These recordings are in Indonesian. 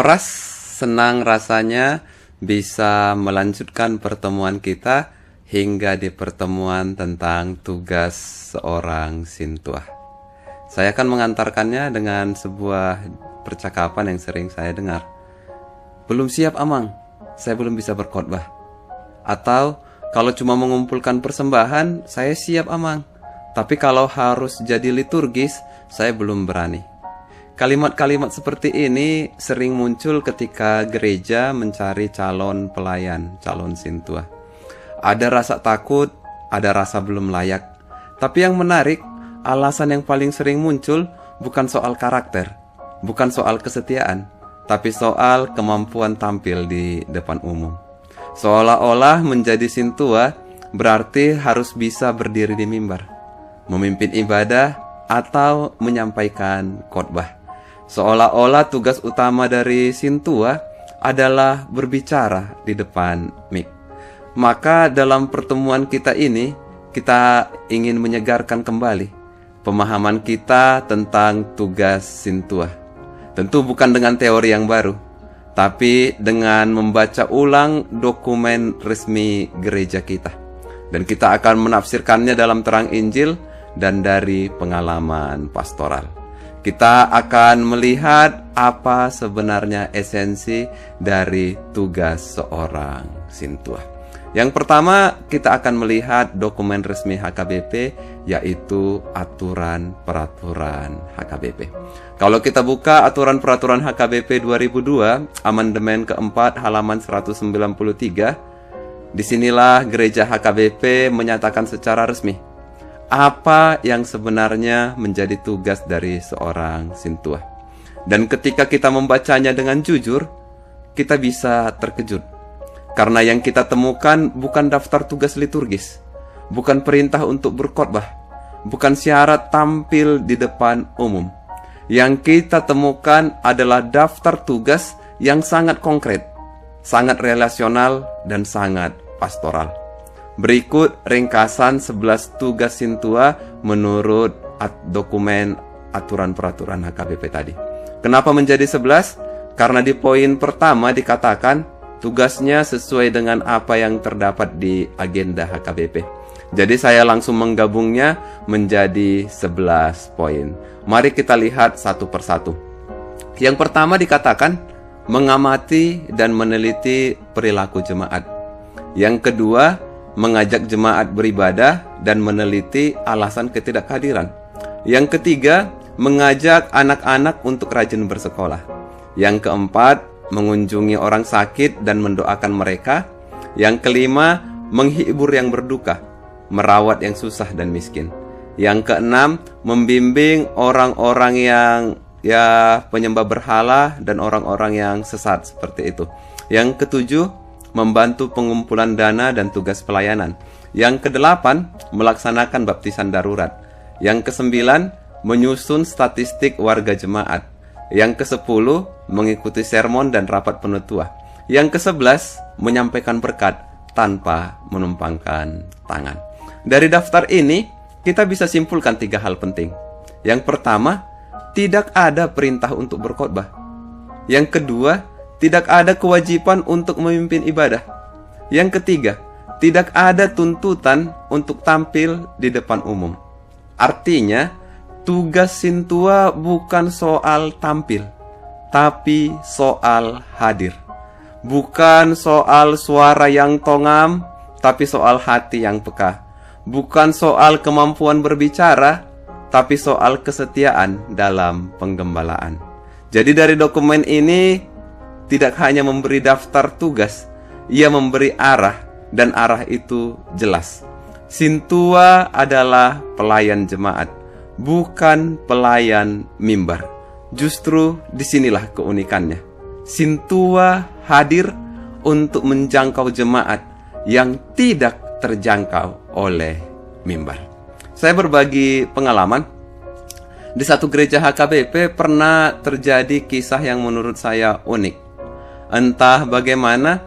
Horas, senang rasanya bisa melanjutkan pertemuan kita hingga di pertemuan tentang tugas seorang sintua. Saya akan mengantarkannya dengan sebuah percakapan yang sering saya dengar. Belum siap Amang, saya belum bisa berkhotbah. Atau kalau cuma mengumpulkan persembahan, saya siap Amang. Tapi kalau harus jadi liturgis, saya belum berani. Kalimat-kalimat seperti ini sering muncul ketika gereja mencari calon pelayan, calon sintua. Ada rasa takut, ada rasa belum layak. Tapi yang menarik, alasan yang paling sering muncul bukan soal karakter, bukan soal kesetiaan, tapi soal kemampuan tampil di depan umum. Seolah-olah menjadi sintua berarti harus bisa berdiri di mimbar, memimpin ibadah, atau menyampaikan khotbah. Seolah-olah tugas utama dari sintua adalah berbicara di depan mik. Maka dalam pertemuan kita ini, kita ingin menyegarkan kembali pemahaman kita tentang tugas sintua. Tentu bukan dengan teori yang baru, tapi dengan membaca ulang dokumen resmi gereja kita. Dan kita akan menafsirkannya dalam terang Injil dan dari pengalaman pastoral. Kita akan melihat apa sebenarnya esensi dari tugas seorang sintua. Yang pertama, kita akan melihat dokumen resmi HKBP, yaitu aturan peraturan HKBP. Kalau kita buka aturan peraturan HKBP 2002, amandemen keempat halaman 193, disinilah gereja HKBP menyatakan secara resmi apa yang sebenarnya menjadi tugas dari seorang sintua. Dan ketika kita membacanya dengan jujur, kita bisa terkejut. Karena yang kita temukan bukan daftar tugas liturgis, bukan perintah untuk berkhotbah, bukan syarat tampil di depan umum. Yang kita temukan adalah daftar tugas yang sangat konkret, sangat relasional, dan sangat pastoral. Berikut ringkasan 11 tugas sintua menurut dokumen aturan peraturan HKBP tadi. Kenapa menjadi 11? Karena di poin pertama dikatakan tugasnya sesuai dengan apa yang terdapat di agenda HKBP. Jadi saya langsung menggabungnya menjadi 11 poin. Mari kita lihat satu persatu. Yang pertama dikatakan mengamati dan meneliti perilaku jemaat. Yang kedua, mengajak jemaat beribadah dan meneliti alasan ketidakhadiran. Yang ketiga, mengajak anak-anak untuk rajin bersekolah. Yang keempat, mengunjungi orang sakit dan mendoakan mereka. Yang kelima, menghibur yang berduka, merawat yang susah dan miskin. Yang keenam, membimbing orang-orang yang penyembah berhala dan orang-orang yang sesat seperti itu. Yang ketujuh, membantu pengumpulan dana dan tugas pelayanan. Yang kedelapan, melaksanakan baptisan darurat. Yang kesembilan, menyusun statistik warga jemaat. Yang kesepuluh, mengikuti sermon dan rapat penutua. Yang kesebelas, menyampaikan berkat tanpa menumpangkan tangan. Dari daftar ini, kita bisa simpulkan 3 hal penting. Yang pertama, tidak ada perintah untuk berkhotbah. Yang kedua, tidak ada kewajiban untuk memimpin ibadah. Yang ketiga, tidak ada tuntutan untuk tampil di depan umum. Artinya, tugas sintua bukan soal tampil, tapi soal hadir. Bukan soal suara yang tongam, tapi soal hati yang peka. Bukan soal kemampuan berbicara, tapi soal kesetiaan dalam penggembalaan. Jadi dari dokumen ini tidak hanya memberi daftar tugas, ia memberi arah, dan arah itu jelas. Sintua adalah pelayan jemaat, bukan pelayan mimbar. Justru disinilah keunikannya. Sintua hadir untuk menjangkau jemaat yang tidak terjangkau oleh mimbar. Saya berbagi pengalaman. Di satu gereja HKBP pernah terjadi kisah yang menurut saya unik. Entah bagaimana,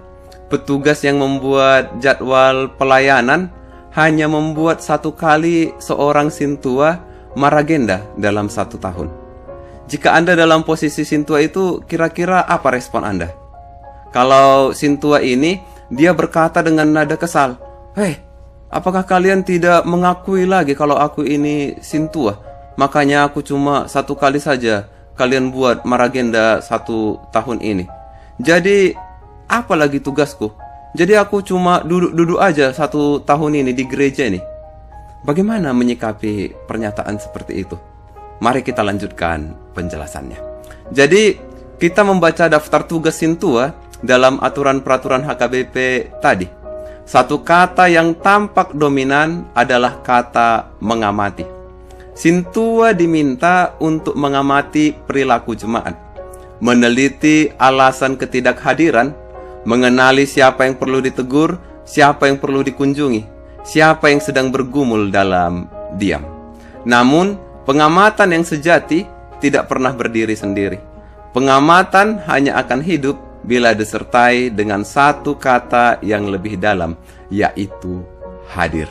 petugas yang membuat jadwal pelayanan hanya membuat 1 kali seorang sintua maragenda dalam 1 tahun. Jika Anda dalam posisi Sintua itu, kira-kira apa respon Anda? Kalau Sintua ini, dia berkata dengan nada kesal, "Hei, apakah kalian tidak mengakui lagi kalau aku ini Sintua? Makanya aku cuma 1 kali saja kalian buat maragenda 1 tahun ini. Jadi, apa lagi tugasku? Jadi aku cuma duduk-duduk aja 1 tahun ini di gereja ini." Bagaimana menyikapi pernyataan seperti itu? Mari kita lanjutkan penjelasannya. Jadi, kita membaca daftar tugas Sintua dalam aturan peraturan HKBP tadi. Satu kata yang tampak dominan adalah kata mengamati. Sintua diminta untuk mengamati perilaku jemaat, meneliti alasan ketidakhadiran, mengenali siapa yang perlu ditegur, siapa yang perlu dikunjungi, siapa yang sedang bergumul dalam diam. Namun, pengamatan yang sejati tidak pernah berdiri sendiri. Pengamatan hanya akan hidup bila disertai dengan satu kata yang lebih dalam, yaitu hadir.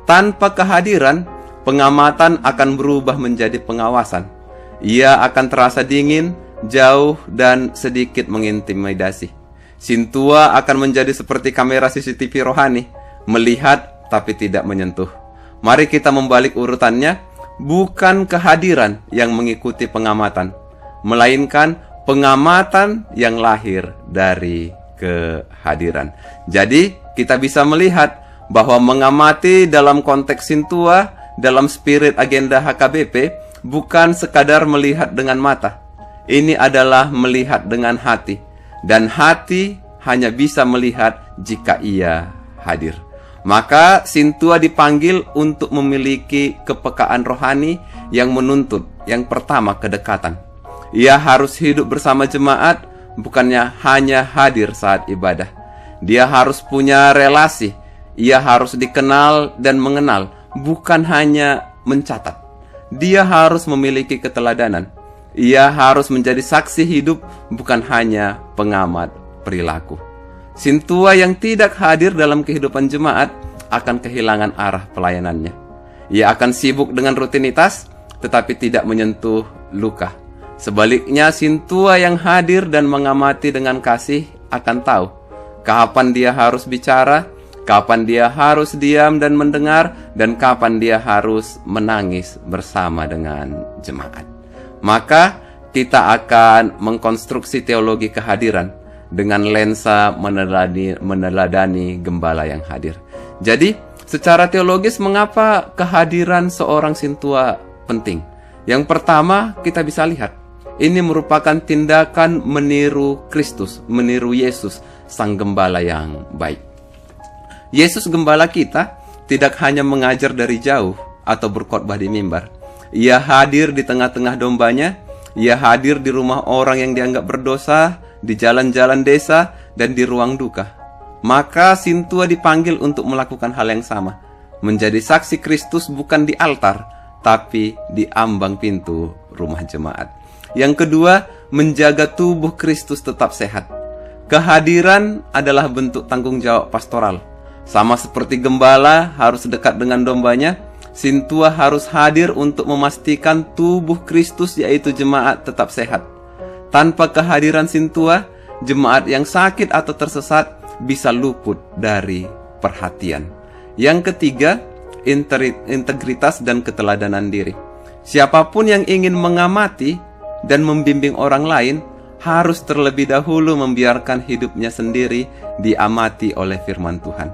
Tanpa kehadiran, pengamatan akan berubah menjadi pengawasan. Ia akan terasa dingin, jauh, dan sedikit mengintimidasi. Sintua akan menjadi seperti kamera CCTV rohani, melihat tapi tidak menyentuh. Mari kita membalik urutannya. Bukan kehadiran yang mengikuti pengamatan, melainkan pengamatan yang lahir dari kehadiran. Jadi, kita bisa melihat bahwa mengamati dalam konteks Sintua, dalam spirit agenda HKBP, bukan sekadar melihat dengan mata. Ini adalah melihat dengan hati. Dan hati hanya bisa melihat jika ia hadir. Maka Sintua dipanggil untuk memiliki kepekaan rohani yang menuntut yang pertama kedekatan. Ia harus hidup bersama jemaat, bukannya hanya hadir saat ibadah. Dia harus punya relasi. Ia harus dikenal dan mengenal, bukan hanya mencatat. Dia harus memiliki keteladanan. Ia harus menjadi saksi hidup, bukan hanya pengamat perilaku. Sintua yang tidak hadir dalam kehidupan jemaat akan kehilangan arah pelayanannya. Ia akan sibuk dengan rutinitas, tetapi tidak menyentuh luka. Sebaliknya, Sintua yang hadir dan mengamati dengan kasih akan tahu kapan dia harus bicara, kapan dia harus diam dan mendengar, dan kapan dia harus menangis bersama dengan jemaat. Maka, kita akan mengkonstruksi teologi kehadiran dengan lensa meneladani gembala yang hadir. Jadi, secara teologis mengapa kehadiran seorang Sintua penting? Yang pertama, kita bisa lihat, ini merupakan tindakan meniru Kristus, meniru Yesus, sang gembala yang baik. Yesus gembala kita tidak hanya mengajar dari jauh atau berkhotbah di mimbar. Ia hadir di tengah-tengah dombanya, ia hadir di rumah orang yang dianggap berdosa, di jalan-jalan desa, dan di ruang duka. Maka Sintua dipanggil untuk melakukan hal yang sama, menjadi saksi Kristus bukan di altar, tapi di ambang pintu rumah jemaat. Yang kedua, menjaga tubuh Kristus tetap sehat. Kehadiran adalah bentuk tanggung jawab pastoral. Sama seperti gembala harus dekat dengan dombanya, Sintua harus hadir untuk memastikan tubuh Kristus yaitu jemaat tetap sehat. Tanpa kehadiran Sintua, jemaat yang sakit atau tersesat bisa luput dari perhatian. Yang ketiga, integritas dan keteladanan diri. Siapapun yang ingin mengamati dan membimbing orang lain harus terlebih dahulu membiarkan hidupnya sendiri diamati oleh firman Tuhan.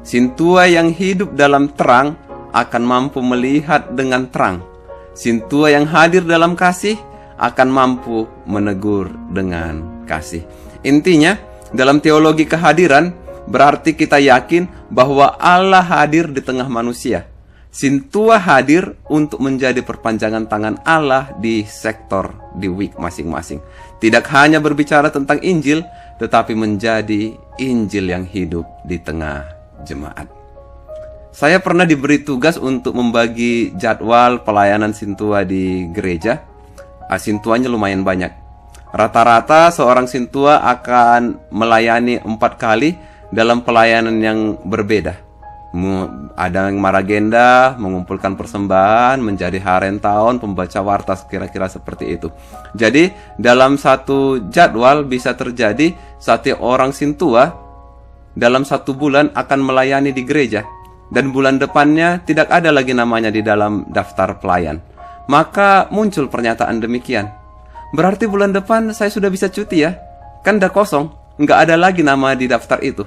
Sintua yang hidup dalam terang akan mampu melihat dengan terang. Sintua yang hadir dalam kasih akan mampu menegur dengan kasih. Intinya, dalam teologi kehadiran berarti kita yakin bahwa Allah hadir di tengah manusia. Sintua hadir untuk menjadi perpanjangan tangan Allah di sektor, di week masing-masing. Tidak hanya berbicara tentang Injil, tetapi menjadi Injil yang hidup di tengah jemaat. Saya pernah diberi tugas untuk membagi jadwal pelayanan Sintua di gereja. Sintuanya lumayan banyak. Rata-rata seorang Sintua akan melayani 4 kali dalam pelayanan yang berbeda. Ada yang maragenda, mengumpulkan persembahan, menjadi haren tahun, pembaca warta, kira-kira seperti itu. Jadi dalam satu jadwal bisa terjadi satu orang sintua dalam 1 bulan akan melayani di gereja, dan bulan depannya tidak ada lagi namanya di dalam daftar pelayan. Maka muncul pernyataan demikian, berarti bulan depan saya sudah bisa cuti ya, kan udah kosong, nggak ada lagi nama di daftar itu.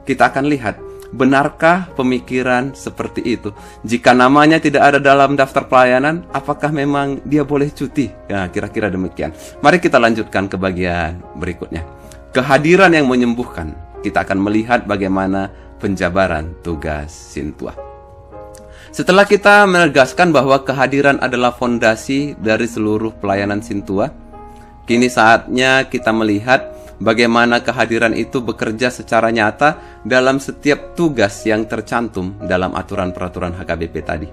Kita akan lihat, benarkah pemikiran seperti itu? Jika namanya tidak ada dalam daftar pelayanan, apakah memang dia boleh cuti? Ya, kira-kira demikian. Mari kita lanjutkan ke bagian berikutnya. Kehadiran yang menyembuhkan. Kita akan melihat bagaimana penjabaran tugas sintua. Setelah kita menegaskan bahwa kehadiran adalah fondasi dari seluruh pelayanan sintua, kini saatnya kita melihat bagaimana kehadiran itu bekerja secara nyata dalam setiap tugas yang tercantum dalam aturan peraturan HKBP tadi.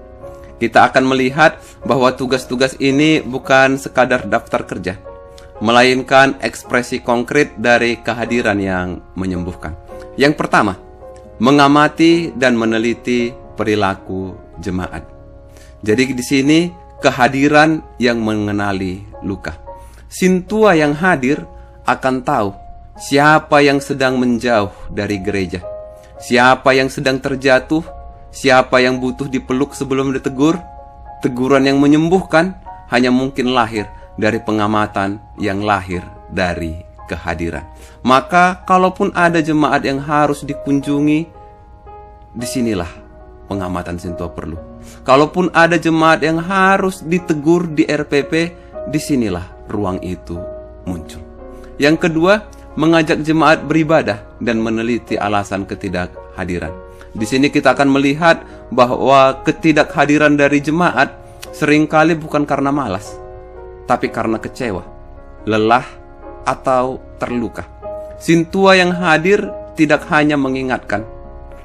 Kita akan melihat bahwa tugas-tugas ini bukan sekadar daftar kerja, melainkan ekspresi konkret dari kehadiran yang menyembuhkan. Yang pertama, mengamati dan meneliti perilaku jemaat. Jadi di sini kehadiran yang mengenali luka. Sintua yang hadir akan tahu siapa yang sedang menjauh dari gereja, siapa yang sedang terjatuh, siapa yang butuh dipeluk sebelum ditegur. Teguran yang menyembuhkan hanya mungkin lahir dari pengamatan yang lahir dari kehadiran. Maka kalaupun ada jemaat yang harus dikunjungi, disinilah pengamatan sintua perlu. Kalaupun ada jemaat yang harus ditegur di RPP, disinilah ruang itu muncul. Yang kedua, mengajak jemaat beribadah dan meneliti alasan ketidakhadiran. Di sini kita akan melihat bahwa ketidakhadiran dari jemaat seringkali bukan karena malas, tapi karena kecewa, lelah, atau terluka. Sintua yang hadir tidak hanya mengingatkan,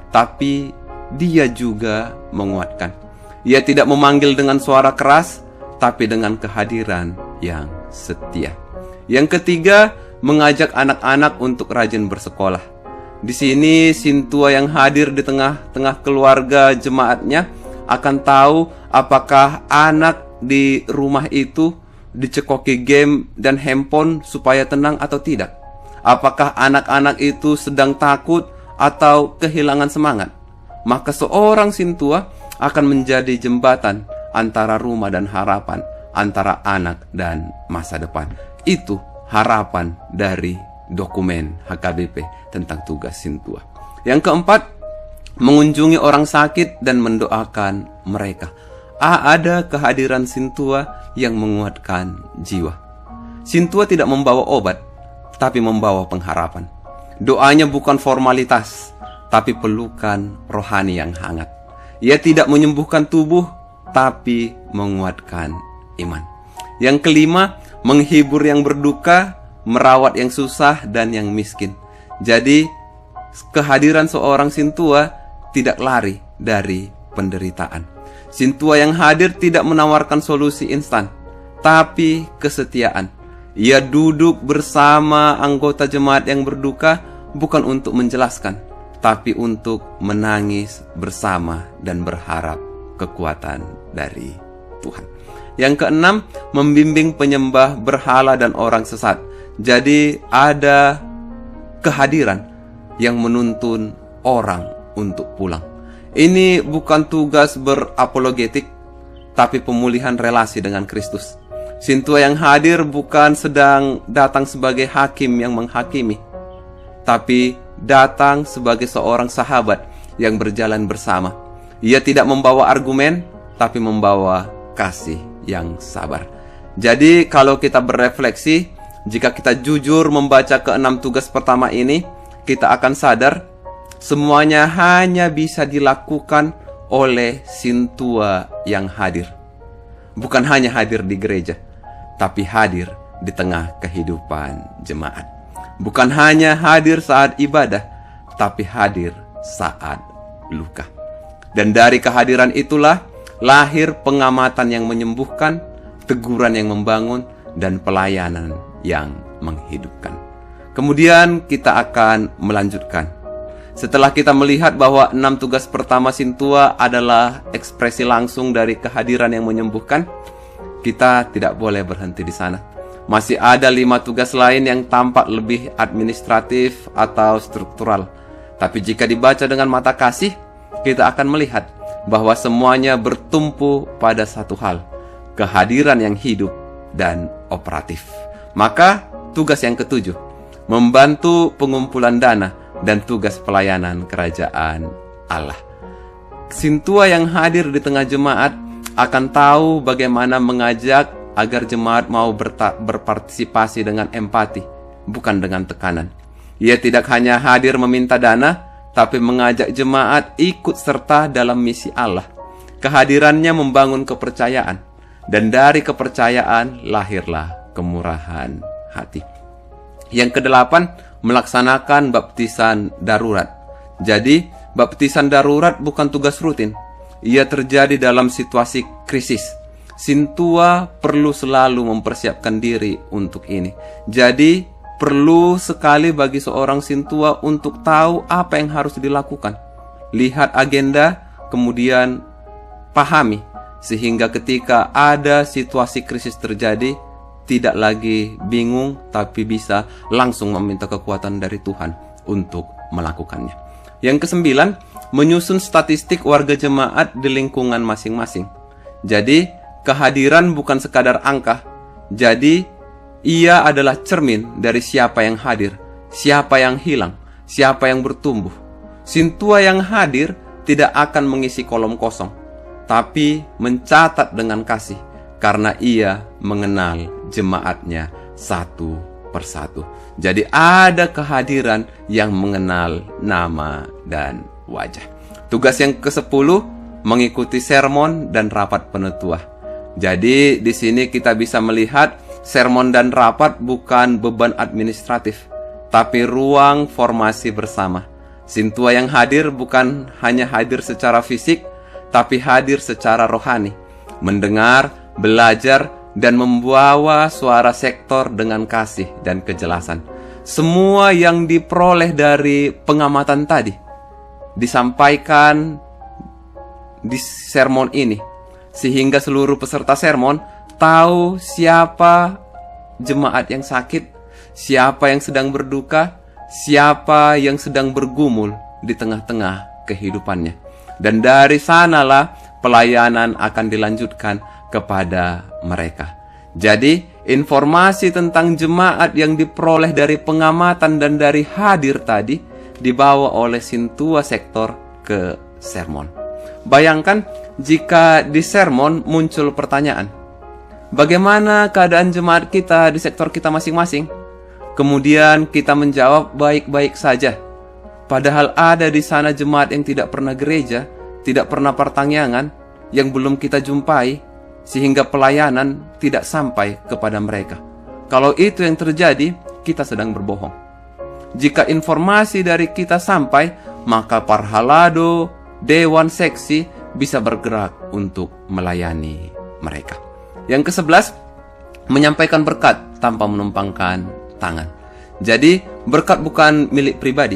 tapi dia juga menguatkan. Ia tidak memanggil dengan suara keras, tapi dengan kehadiran yang setia. Yang ketiga, mengajak anak-anak untuk rajin bersekolah. Di sini sintua yang hadir di tengah-tengah keluarga jemaatnya akan tahu apakah anak di rumah itu dicekoki game dan handphone supaya tenang atau tidak. Apakah anak-anak itu sedang takut atau kehilangan semangat. Maka seorang sintua akan menjadi jembatan antara rumah dan harapan, antara anak dan masa depan. Itu harapan dari dokumen HKBP tentang tugas sintua. Yang keempat, mengunjungi orang sakit dan mendoakan mereka. Ada kehadiran sintua yang menguatkan jiwa. Sintua tidak membawa obat, tapi membawa pengharapan. Doanya bukan formalitas, tapi pelukan rohani yang hangat. Ia tidak menyembuhkan tubuh, tapi menguatkan iman. Yang kelima, menghibur yang berduka, merawat yang susah dan yang miskin. Jadi, kehadiran seorang sintua tidak lari dari penderitaan. Sintua yang hadir tidak menawarkan solusi instan, tapi kesetiaan. Ia duduk bersama anggota jemaat yang berduka bukan untuk menjelaskan, tapi untuk menangis bersama dan berharap kekuatan dari Tuhan. Yang keenam, membimbing penyembah berhala dan orang sesat. Jadi ada kehadiran yang menuntun orang untuk pulang. Ini bukan tugas berapologetik, tapi pemulihan relasi dengan Kristus. Sintua yang hadir bukan sedang datang sebagai hakim yang menghakimi, tapi datang sebagai seorang sahabat yang berjalan bersama. Ia tidak membawa argumen, tapi membawa kasih yang sabar. Jadi kalau kita berefleksi, jika kita jujur membaca keenam tugas pertama ini, kita akan sadar semuanya hanya bisa dilakukan oleh sintua yang hadir. Bukan hanya hadir di gereja, tapi hadir di tengah kehidupan jemaat. Bukan hanya hadir saat ibadah, tapi hadir saat luka. Dan dari kehadiran itulah lahir pengamatan yang menyembuhkan, teguran yang membangun, dan pelayanan yang menghidupkan. Kemudian kita akan melanjutkan. Setelah kita melihat bahwa 6 tugas pertama Sintua adalah ekspresi langsung dari kehadiran yang menyembuhkan, kita tidak boleh berhenti di sana. Masih ada 5 tugas lain yang tampak lebih administratif atau struktural. Tapi jika dibaca dengan mata kasih, kita akan melihat bahwa semuanya bertumpu pada satu hal, kehadiran yang hidup dan operatif. Maka tugas yang ketujuh, membantu pengumpulan dana dan tugas pelayanan kerajaan Allah. Sintua yang hadir di tengah jemaat akan tahu bagaimana mengajak agar jemaat mau berpartisipasi dengan empati, bukan dengan tekanan. Ia tidak hanya hadir meminta dana, tapi mengajak jemaat ikut serta dalam misi Allah. Kehadirannya membangun kepercayaan, dan dari kepercayaan lahirlah kemurahan hati. Yang kedelapan, melaksanakan baptisan darurat. Jadi, baptisan darurat bukan tugas rutin. Ia terjadi dalam situasi krisis. Sintua perlu selalu mempersiapkan diri untuk ini. Jadi, perlu sekali bagi seorang Sintua untuk tahu apa yang harus dilakukan. Lihat agenda, kemudian pahami, sehingga ketika ada situasi krisis terjadi, tidak lagi bingung, tapi bisa langsung meminta kekuatan dari Tuhan untuk melakukannya. Yang kesembilan, menyusun statistik warga jemaat di lingkungan masing-masing. Jadi, kehadiran bukan sekadar angka. Jadi, ia adalah cermin dari siapa yang hadir, siapa yang hilang, siapa yang bertumbuh. Sintua yang hadir tidak akan mengisi kolom kosong, tapi mencatat dengan kasih, karena ia mengenal jemaatnya satu persatu. Jadi ada kehadiran yang mengenal nama dan wajah. Tugas yang ke-10, mengikuti sermon dan rapat penutuah. Jadi di sini kita bisa melihat sermon dan rapat bukan beban administratif, tapi ruang formasi bersama. Sintua yang hadir bukan hanya hadir secara fisik, tapi hadir secara rohani, mendengar, belajar, dan membawa suara sektor dengan kasih dan kejelasan. Semua yang diperoleh dari pengamatan tadi disampaikan di sermon ini, sehingga seluruh peserta sermon tahu siapa jemaat yang sakit, siapa yang sedang berduka, siapa yang sedang bergumul di tengah-tengah kehidupannya. Dan dari sanalah pelayanan akan dilanjutkan kepada mereka. Jadi, informasi tentang jemaat yang diperoleh dari pengamatan dan dari hadir tadi dibawa oleh Sintua sektor ke sermon. Bayangkan jika di sermon muncul pertanyaan, bagaimana keadaan jemaat kita di sektor kita masing-masing? Kemudian kita menjawab baik-baik saja. Padahal ada di sana jemaat yang tidak pernah gereja, tidak pernah pertangyangan, yang belum kita jumpai, sehingga pelayanan tidak sampai kepada mereka. Kalau itu yang terjadi, kita sedang berbohong. Jika informasi dari kita sampai, maka parhalado, dewan seksi bisa bergerak untuk melayani mereka. Yang ke-11, menyampaikan berkat tanpa menumpangkan tangan. Jadi, berkat bukan milik pribadi.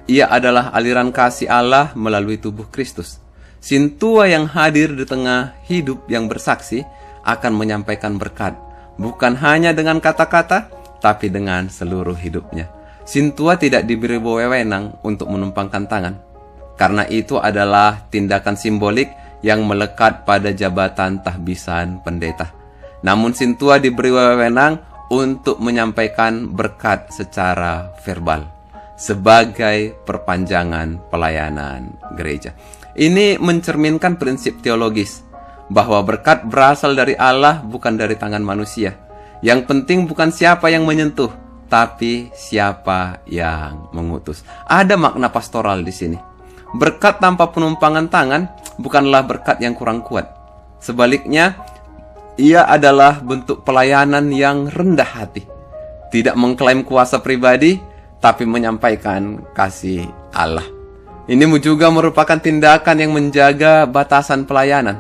Ia adalah aliran kasih Allah melalui tubuh Kristus. Sintua yang hadir di tengah hidup yang bersaksi akan menyampaikan berkat, bukan hanya dengan kata-kata, tapi dengan seluruh hidupnya. Sintua tidak diberi wewenang untuk menumpangkan tangan, karena itu adalah tindakan simbolik yang melekat pada jabatan tahbisan pendeta. Namun Sintua diberi wewenang untuk menyampaikan berkat secara verbal, sebagai perpanjangan pelayanan gereja. Ini mencerminkan prinsip teologis, bahwa berkat berasal dari Allah, bukan dari tangan manusia. Yang penting bukan siapa yang menyentuh, tapi siapa yang mengutus. Ada makna pastoral di sini. Berkat tanpa penumpangan tangan bukanlah berkat yang kurang kuat. Sebaliknya, ia adalah bentuk pelayanan yang rendah hati. Tidak mengklaim kuasa pribadi, tapi menyampaikan kasih Allah. Ini juga merupakan tindakan yang menjaga batasan pelayanan.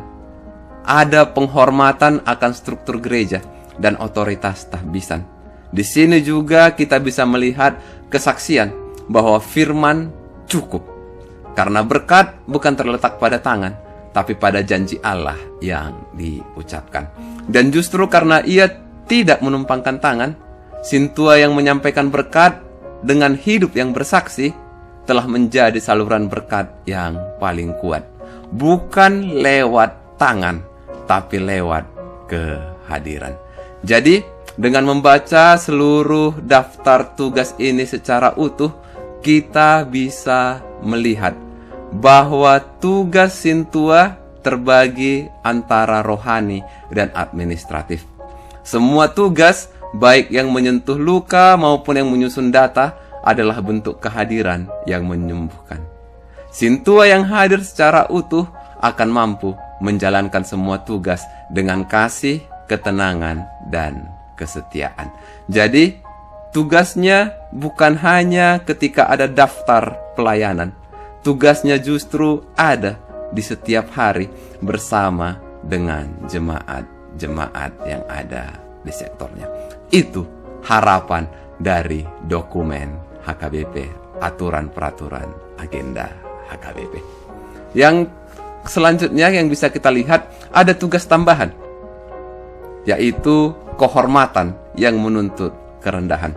Ada penghormatan akan struktur gereja dan otoritas tahbisan. Di sini juga kita bisa melihat kesaksian bahwa firman cukup. Karena berkat bukan terletak pada tangan, tapi pada janji Allah yang diucapkan. Dan justru karena ia tidak menumpangkan tangan, Sintua yang menyampaikan berkat dengan hidup yang bersaksi telah menjadi saluran berkat yang paling kuat. Bukan lewat tangan, tapi lewat kehadiran. Jadi, dengan membaca seluruh daftar tugas ini secara utuh, kita bisa melihat bahwa tugas Sintua terbagi antara rohani dan administratif. Semua tugas, baik yang menyentuh luka maupun yang menyusun data, adalah bentuk kehadiran yang menyembuhkan. Sintua yang hadir secara utuh akan mampu menjalankan semua tugas dengan kasih, ketenangan, dan kesetiaan. Jadi, tugasnya bukan hanya ketika ada daftar pelayanan. Tugasnya justru ada di setiap hari bersama dengan jemaat-jemaat yang ada di sektornya. Itu harapan dari dokumen HKBP, aturan peraturan agenda HKBP. Yang selanjutnya yang bisa kita lihat ada tugas tambahan, yaitu kehormatan yang menuntut kerendahan.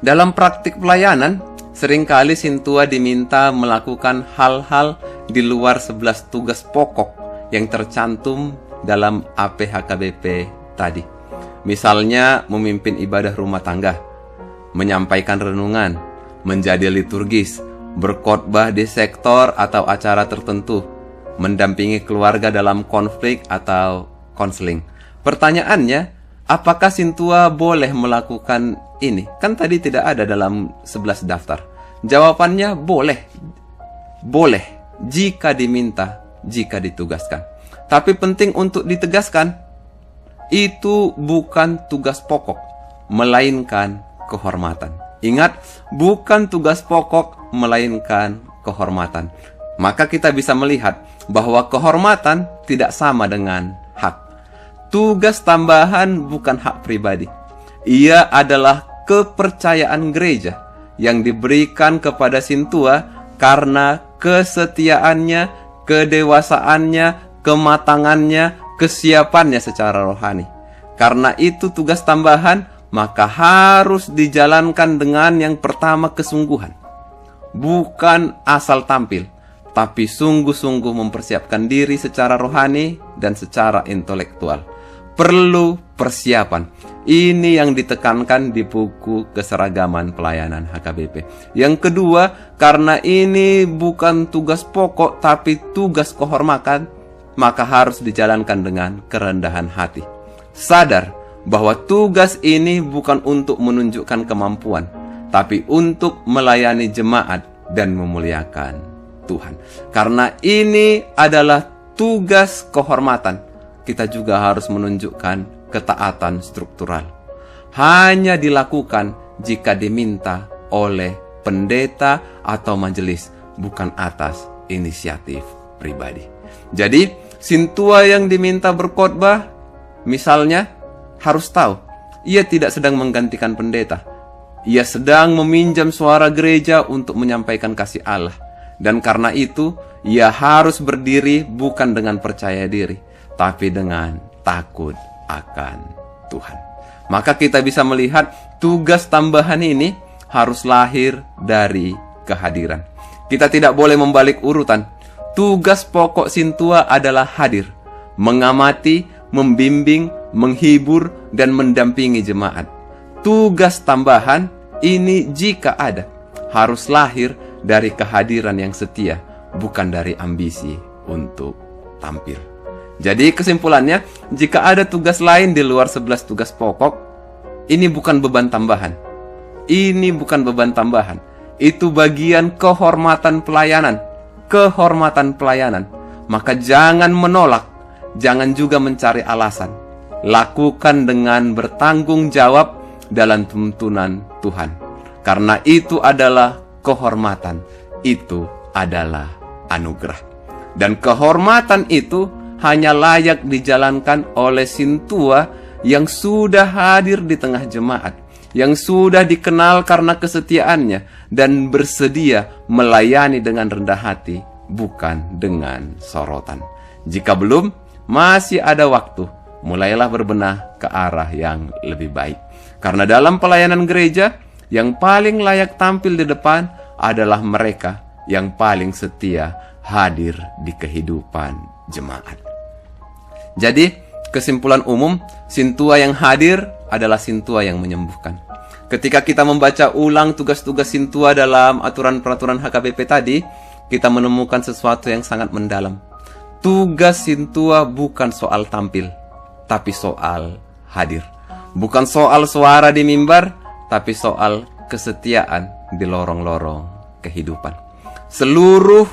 Dalam praktik pelayanan, seringkali Sintua diminta melakukan hal-hal di luar 11 tugas pokok yang tercantum dalam APHKBP tadi. Misalnya memimpin ibadah rumah tangga, menyampaikan renungan, menjadi liturgis, berkhotbah di sektor atau acara tertentu, mendampingi keluarga dalam konflik atau konseling. Pertanyaannya, apakah Sintua boleh melakukan ini? Kan tadi tidak ada dalam 11 daftar. Jawabannya boleh. Boleh jika diminta, jika ditugaskan. Tapi penting untuk ditegaskan, itu bukan tugas pokok, melainkan kehormatan. Ingat, bukan tugas pokok, melainkan kehormatan. Maka kita bisa melihat bahwa kehormatan tidak sama dengan hak. Tugas tambahan bukan hak pribadi. Ia adalah kepercayaan gereja yang diberikan kepada Sintua karena kesetiaannya, kedewasaannya, kematangannya, kesiapannya secara rohani. Karena itu tugas tambahan, maka harus dijalankan dengan yang pertama kesungguhan. Bukan asal tampil, tapi sungguh-sungguh mempersiapkan diri secara rohani dan secara intelektual. Perlu persiapan. Ini yang ditekankan di buku keseragaman pelayanan HKBP. Yang kedua, karena ini bukan tugas pokok tapi tugas kehormatan, maka harus dijalankan dengan kerendahan hati. Sadar bahwa tugas ini bukan untuk menunjukkan kemampuan, tapi untuk melayani jemaat dan memuliakan Tuhan. Karena ini adalah tugas kehormatan, kita juga harus menunjukkan ketaatan struktural. Hanya dilakukan jika diminta oleh pendeta atau majelis, bukan atas inisiatif pribadi. Jadi, Sintua yang diminta berkhotbah, misalnya, harus tahu, ia tidak sedang menggantikan pendeta. Ia sedang meminjam suara gereja untuk menyampaikan kasih Allah. Dan karena itu, ia harus berdiri bukan dengan percaya diri, tapi dengan takut akan Tuhan. Maka kita bisa melihat tugas tambahan ini harus lahir dari kehadiran. Kita tidak boleh membalik urutan. Tugas pokok Sintua adalah hadir, mengamati, membimbing, menghibur, dan mendampingi jemaat. Tugas tambahan ini jika ada, harus lahir dari kehadiran yang setia, bukan dari ambisi untuk tampil. Jadi kesimpulannya, jika ada tugas lain di luar 11 tugas pokok, ini bukan beban tambahan. Ini bukan beban tambahan. Itu bagian kehormatan pelayanan. Kehormatan pelayanan. Maka jangan menolak, jangan juga mencari alasan. Lakukan dengan bertanggung jawab dalam tuntunan Tuhan. Karena itu adalah kehormatan. Itu adalah anugerah. Dan kehormatan itu hanya layak dijalankan oleh Sintua yang sudah hadir di tengah jemaat, yang sudah dikenal karena kesetiaannya dan bersedia melayani dengan rendah hati, bukan dengan sorotan. Jika belum, masih ada waktu, mulailah berbenah ke arah yang lebih baik. Karena dalam pelayanan gereja, yang paling layak tampil di depan adalah mereka yang paling setia hadir di kehidupan jemaat. Jadi, kesimpulan umum, sintua yang hadir adalah sintua yang menyembuhkan. Ketika kita membaca ulang tugas-tugas sintua dalam aturan-peraturan HKBP tadi, kita menemukan sesuatu yang sangat mendalam. Tugas sintua bukan soal tampil, tapi soal hadir. Bukan soal suara di mimbar, tapi soal kesetiaan di lorong-lorong kehidupan. Seluruh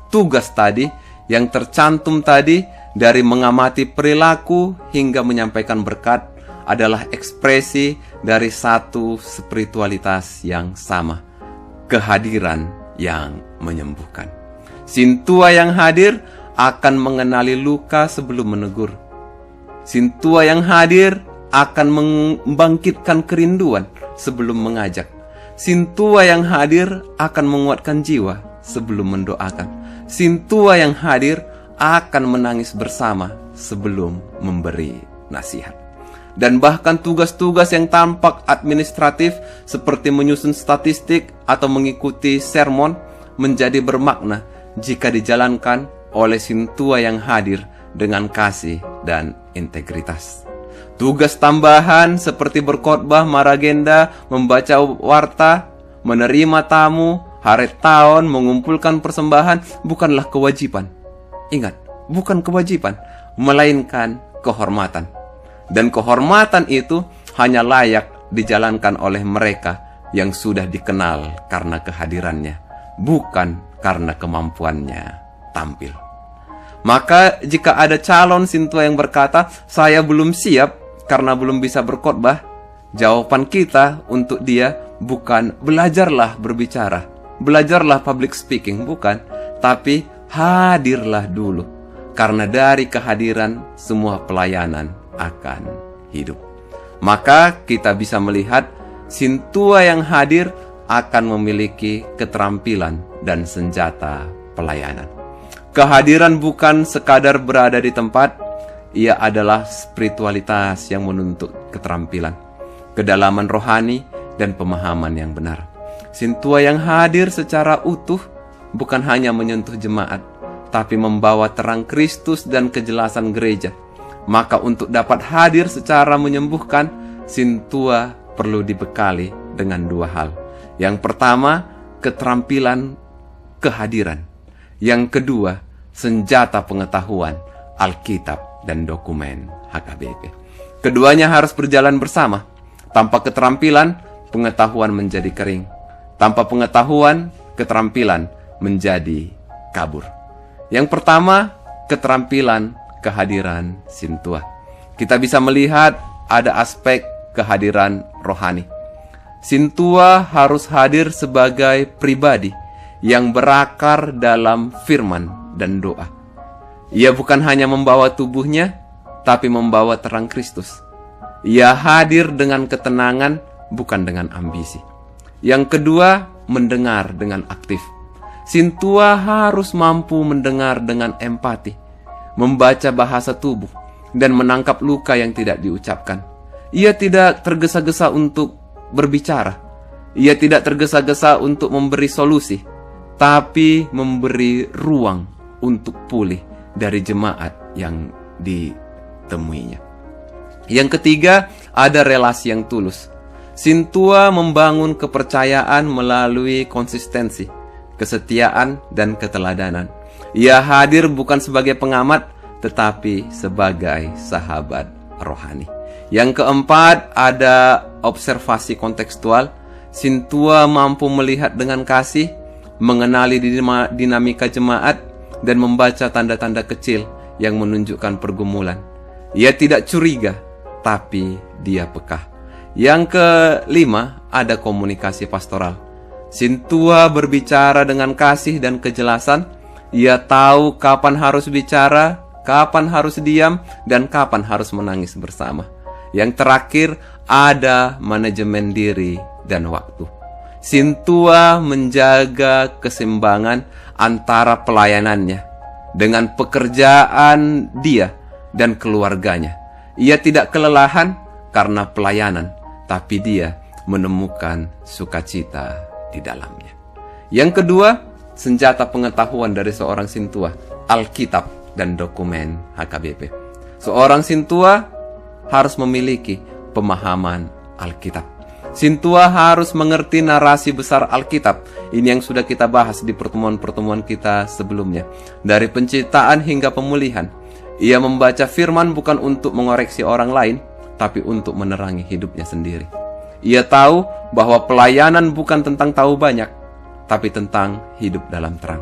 tugas tadi yang tercantum tadi, dari mengamati perilaku hingga menyampaikan berkat, adalah ekspresi dari satu spiritualitas yang sama, kehadiran yang menyembuhkan. Sintua yang hadir akan mengenali luka sebelum menegur. Sintua yang hadir akan membangkitkan kerinduan sebelum mengajak. Sintua yang hadir akan menguatkan jiwa sebelum mendoakan. Sintua yang hadir akan menangis bersama sebelum memberi nasihat. Dan bahkan tugas-tugas yang tampak administratif seperti menyusun statistik atau mengikuti sermon menjadi bermakna jika dijalankan oleh sintua yang hadir dengan kasih dan integritas. Tugas tambahan seperti berkhotbah, maragenda, membaca warta, menerima tamu, haret tahun, mengumpulkan persembahan bukanlah kewajiban. Ingat, bukan kewajiban, melainkan kehormatan. Dan kehormatan itu hanya layak dijalankan oleh mereka yang sudah dikenal karena kehadirannya, bukan karena kemampuannya tampil. Maka jika ada calon sintua yang berkata, saya belum siap karena belum bisa berkhotbah, jawaban kita untuk dia bukan belajarlah berbicara, belajarlah public speaking, bukan, tapi hadirlah dulu, karena dari kehadiran semua pelayanan akan hidup. Maka kita bisa melihat sintua yang hadir akan memiliki keterampilan dan senjata pelayanan. Kehadiran bukan sekadar berada di tempat, ia adalah spiritualitas yang menuntut keterampilan, kedalaman rohani, dan pemahaman yang benar. Sintua yang hadir secara utuh bukan hanya menyentuh jemaat, tapi membawa terang Kristus dan kejelasan gereja. Maka untuk dapat hadir secara menyembuhkan, sintua perlu dibekali dengan dua hal. Yang pertama, keterampilan kehadiran. Yang kedua, senjata pengetahuan Alkitab dan dokumen HKBP. Keduanya harus berjalan bersama. Tanpa keterampilan, pengetahuan menjadi kering. Tanpa pengetahuan, keterampilan menjadi kabur. Yang pertama, keterampilan kehadiran sintua. Kita bisa melihat ada aspek kehadiran rohani. Sintua harus hadir sebagai pribadi yang berakar dalam firman dan doa. Ia bukan hanya membawa tubuhnya, tapi membawa terang Kristus. Ia hadir dengan ketenangan, bukan dengan ambisi. Yang kedua, mendengar dengan aktif. Sintua harus mampu mendengar dengan empati, membaca bahasa tubuh, dan menangkap luka yang tidak diucapkan. Ia tidak tergesa-gesa untuk berbicara. Ia tidak tergesa-gesa untuk memberi solusi, tapi memberi ruang untuk pulih dari jemaat yang ditemuinya. Yang ketiga, ada relasi yang tulus. Sintua membangun kepercayaan melalui konsistensi, kesetiaan, dan keteladanan. Ia hadir bukan sebagai pengamat, tetapi sebagai sahabat rohani. Yang keempat, ada observasi kontekstual. Sintua mampu melihat dengan kasih, mengenali dinamika jemaat, dan membaca tanda-tanda kecil yang menunjukkan pergumulan. Ia tidak curiga, tapi dia peka. Yang kelima, ada komunikasi pastoral. Sintua berbicara dengan kasih dan kejelasan. Ia tahu kapan harus bicara, kapan harus diam, dan kapan harus menangis bersama. Yang terakhir, ada manajemen diri dan waktu. Sintua menjaga keseimbangan antara pelayanannya dengan pekerjaan dia dan keluarganya. Ia tidak kelelahan karena pelayanan, tapi dia menemukan sukacita di dalamnya. Yang kedua, senjata pengetahuan dari seorang sintua, Alkitab dan dokumen HKBP. Seorang sintua harus memiliki pemahaman Alkitab. Sintua harus mengerti narasi besar Alkitab. Ini yang sudah kita bahas di pertemuan-pertemuan kita sebelumnya. Dari penciptaan hingga pemulihan. Ia membaca firman bukan untuk mengoreksi orang lain, tapi untuk menerangi hidupnya sendiri. Ia tahu bahwa pelayanan bukan tentang tahu banyak, tapi tentang hidup dalam terang.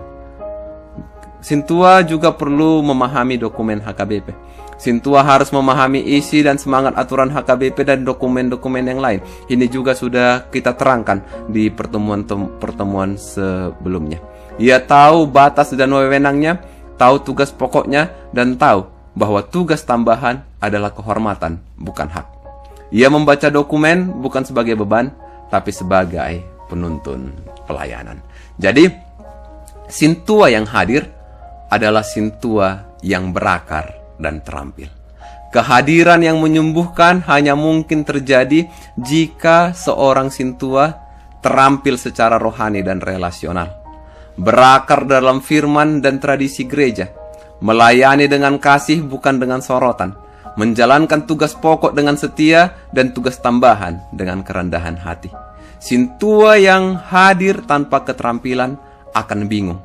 Sintua juga perlu memahami dokumen HKBP. Sintua harus memahami isi dan semangat aturan HKBP dan dokumen-dokumen yang lain. Ini juga sudah kita terangkan di pertemuan sebelumnya. Ia tahu batas dan wewenangnya, tahu tugas pokoknya, dan tahu bahwa tugas tambahan adalah kehormatan, bukan hak. Ia membaca dokumen bukan sebagai beban, tapi sebagai penuntun pelayanan. Jadi, sintua yang hadir adalah sintua yang berakar dan terampil. Kehadiran yang menyembuhkan hanya mungkin terjadi jika seorang sintua terampil secara rohani dan relasional, berakar dalam firman dan tradisi gereja, melayani dengan kasih bukan dengan sorotan, menjalankan tugas pokok dengan setia dan tugas tambahan dengan kerendahan hati. Sintua yang hadir tanpa keterampilan akan bingung.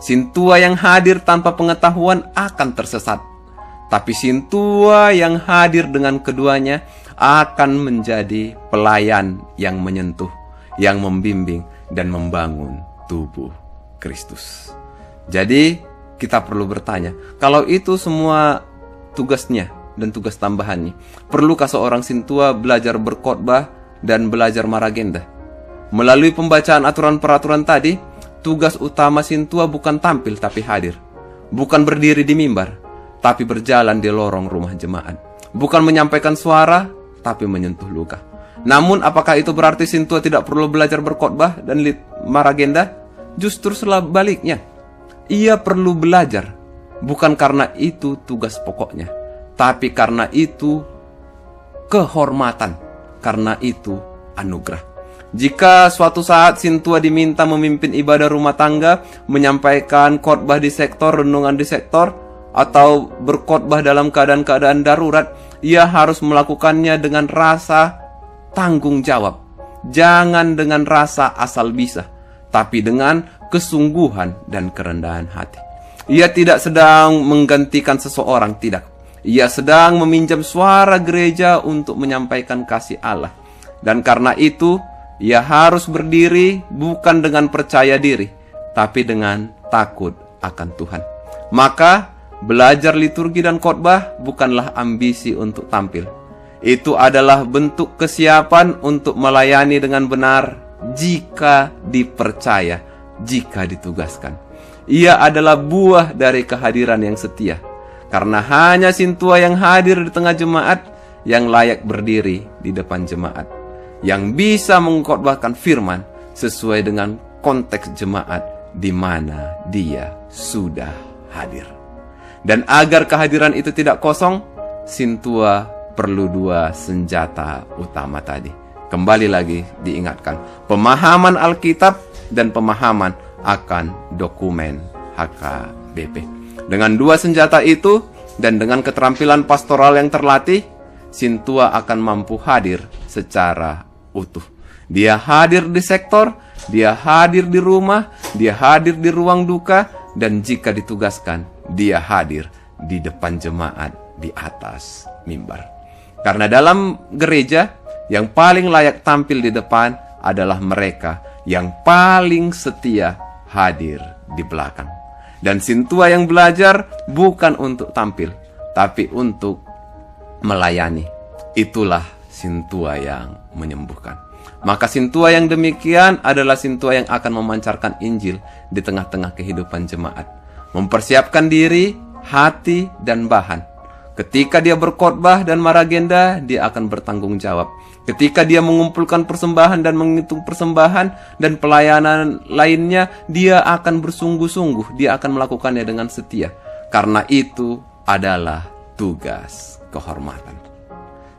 Sintua yang hadir tanpa pengetahuan akan tersesat. Tapi sintua yang hadir dengan keduanya akan menjadi pelayan yang menyentuh, yang membimbing dan membangun tubuh Kristus. Jadi kita perlu bertanya, kalau itu semua tugasnya dan tugas tambahannya, perlukah seorang sintua belajar berkhotbah dan belajar maragenda? Melalui pembacaan aturan-peraturan tadi, tugas utama sintua bukan tampil tapi hadir. Bukan berdiri di mimbar, tapi berjalan di lorong rumah jemaat. Bukan menyampaikan suara, tapi menyentuh luka. Namun apakah itu berarti sintua tidak perlu belajar berkhotbah dan maragenda? Justru sebaliknya. Ia perlu belajar, bukan karena itu tugas pokoknya, tapi karena itu kehormatan, karena itu anugerah. Jika suatu saat sintua diminta memimpin ibadah rumah tangga, menyampaikan khotbah di sektor, renungan di sektor, atau berkhotbah dalam keadaan-keadaan darurat, ia harus melakukannya dengan rasa tanggung jawab. Jangan dengan rasa asal bisa, tapi dengan kesungguhan dan kerendahan hati. Ia tidak sedang menggantikan seseorang, tidak. Ia sedang meminjam suara gereja untuk menyampaikan kasih Allah. Dan karena itu, ia harus berdiri bukan dengan percaya diri, tapi dengan takut akan Tuhan. Maka, belajar liturgi dan khotbah bukanlah ambisi untuk tampil. Itu adalah bentuk kesiapan untuk melayani dengan benar jika dipercaya, jika ditugaskan. Ia adalah buah dari kehadiran yang setia. Karena hanya sintua yang hadir di tengah jemaat yang layak berdiri di depan jemaat, yang bisa mengkhotbahkan firman sesuai dengan konteks jemaat di mana dia sudah hadir. Dan agar kehadiran itu tidak kosong, sintua perlu dua senjata utama tadi. Kembali lagi diingatkan, pemahaman Alkitab dan pemahaman akan dokumen HKBP. Dengan dua senjata itu dan dengan keterampilan pastoral yang terlatih, sintua akan mampu hadir secara utuh. Dia hadir di sektor, dia hadir di rumah, dia hadir di ruang duka, dan jika ditugaskan, dia hadir di depan jemaat di atas mimbar. Karena dalam gereja, yang paling layak tampil di depan adalah mereka yang paling setia hadir di belakang. Dan sintua yang belajar bukan untuk tampil, tapi untuk melayani. Itulah sintua yang menyembuhkan. Maka sintua yang demikian adalah sintua yang akan memancarkan Injil di tengah-tengah kehidupan jemaat. Mempersiapkan diri, hati, dan bahan. Ketika dia berkhotbah dan maragenda, dia akan bertanggung jawab. Ketika dia mengumpulkan persembahan dan menghitung persembahan dan pelayanan lainnya, dia akan bersungguh-sungguh, dia akan melakukannya dengan setia. Karena itu adalah tugas kehormatan.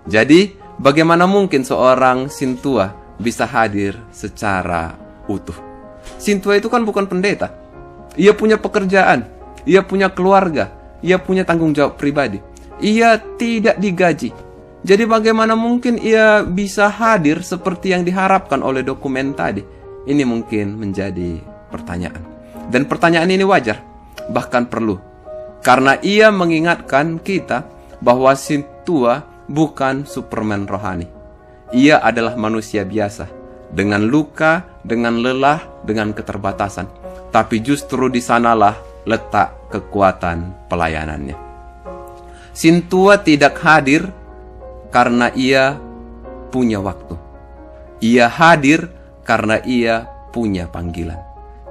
Jadi, bagaimana mungkin seorang sintua bisa hadir secara utuh? Sintua itu kan bukan pendeta. Ia punya pekerjaan, ia punya keluarga, ia punya tanggung jawab pribadi. Ia tidak digaji. Jadi bagaimana mungkin ia bisa hadir seperti yang diharapkan oleh dokumen tadi? Ini mungkin menjadi pertanyaan. Dan pertanyaan ini wajar, bahkan perlu. Karena ia mengingatkan kita bahwa sintua bukan Superman rohani. Ia adalah manusia biasa, dengan luka, dengan lelah, dengan keterbatasan. Tapi justru di sanalah letak kekuatan pelayanannya. Sintua tidak hadir karena ia punya waktu. Ia hadir karena ia punya panggilan.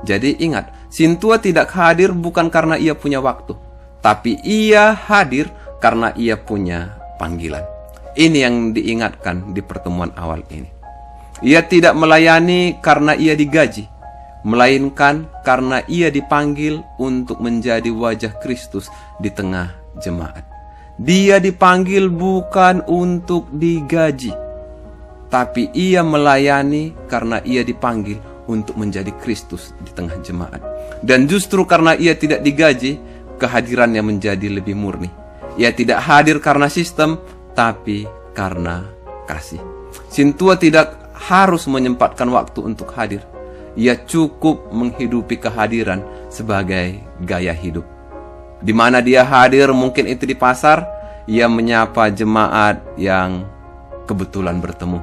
Jadi ingat, sintua tidak hadir bukan karena ia punya waktu, tapi ia hadir karena ia punya panggilan. Ini yang diingatkan di pertemuan awal ini. Ia tidak melayani karena ia digaji, melainkan karena ia dipanggil untuk menjadi wajah Kristus di tengah jemaat. Dia dipanggil bukan untuk digaji, tapi ia melayani karena ia dipanggil untuk menjadi Kristus di tengah jemaat. Dan justru karena ia tidak digaji, kehadirannya menjadi lebih murni. Ia tidak hadir karena sistem, tapi karena kasih. Sintua tidak harus menyempatkan waktu untuk hadir. Ia cukup menghidupi kehadiran sebagai gaya hidup. Di mana dia hadir, mungkin itu di pasar, ia menyapa jemaat yang kebetulan bertemu.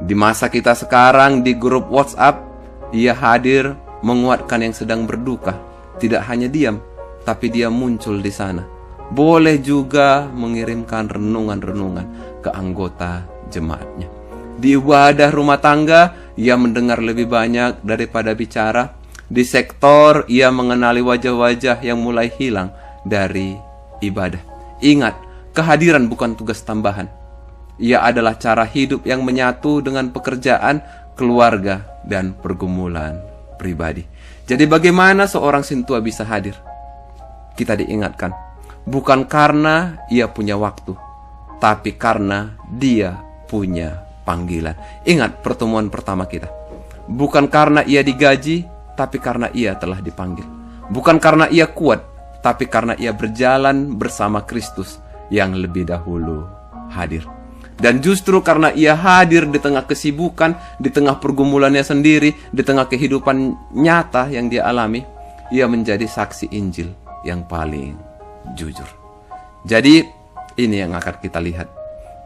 Di masa kita sekarang di grup WhatsApp, ia hadir menguatkan yang sedang berduka. Tidak hanya diam, tapi dia muncul di sana. Boleh juga mengirimkan renungan-renungan ke anggota jemaatnya. Di ibadah rumah tangga, ia mendengar lebih banyak daripada bicara. Di sektor, ia mengenali wajah-wajah yang mulai hilang dari ibadah. Ingat, kehadiran bukan tugas tambahan. Ia adalah cara hidup yang menyatu dengan pekerjaan, keluarga, dan pergumulan pribadi. Jadi bagaimana seorang sintua bisa hadir? Kita diingatkan, bukan karena ia punya waktu, tapi karena dia punya panggilan. Ingat pertemuan pertama kita. Bukan karena ia digaji, tapi karena ia telah dipanggil. Bukan karena ia kuat, tapi karena ia berjalan bersama Kristus yang lebih dahulu hadir. Dan justru karena ia hadir di tengah kesibukan, di tengah pergumulannya sendiri, di tengah kehidupan nyata yang dia alami, ia menjadi saksi Injil yang paling jujur. Jadi ini yang akan kita lihat.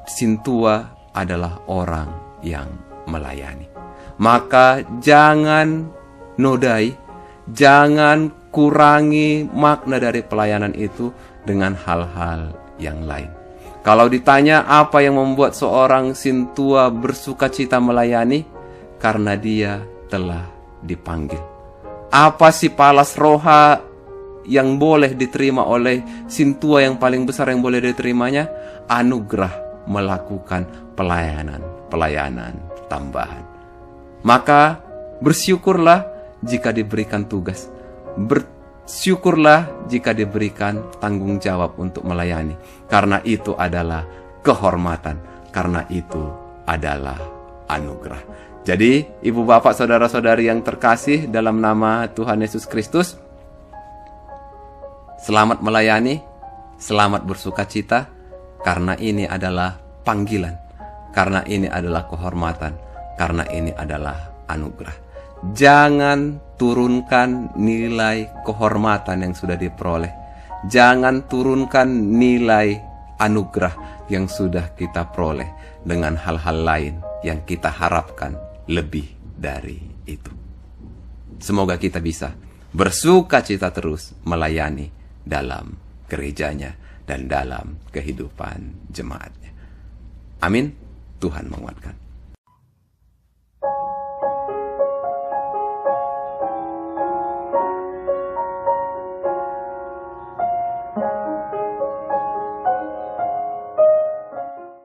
Sintua adalah orang yang melayani. Maka jangan nodai, jangan kurangi makna dari pelayanan itu dengan hal-hal yang lain. Kalau ditanya apa yang membuat seorang sintua bersukacita melayani, karena dia telah dipanggil. Apa sih palas roha yang boleh diterima oleh sintua yang paling besar yang boleh diterimanya? Anugerah melakukan pelayanan tambahan. Maka bersyukurlah jika diberikan tugas. Bersyukurlah jika diberikan tanggung jawab untuk melayani. Karena itu adalah kehormatan. Karena itu adalah anugerah. Jadi, ibu bapak saudara-saudari yang terkasih dalam nama Tuhan Yesus Kristus, selamat melayani, selamat bersukacita, karena ini adalah panggilan, karena ini adalah kehormatan, karena ini adalah anugerah. Jangan turunkan nilai kehormatan yang sudah diperoleh. Jangan turunkan nilai anugerah yang sudah kita peroleh dengan hal-hal lain yang kita harapkan lebih dari itu. Semoga kita bisa bersukacita terus melayani dalam gerejanya dan dalam kehidupan jemaatnya. Amin. Tuhan menguatkan.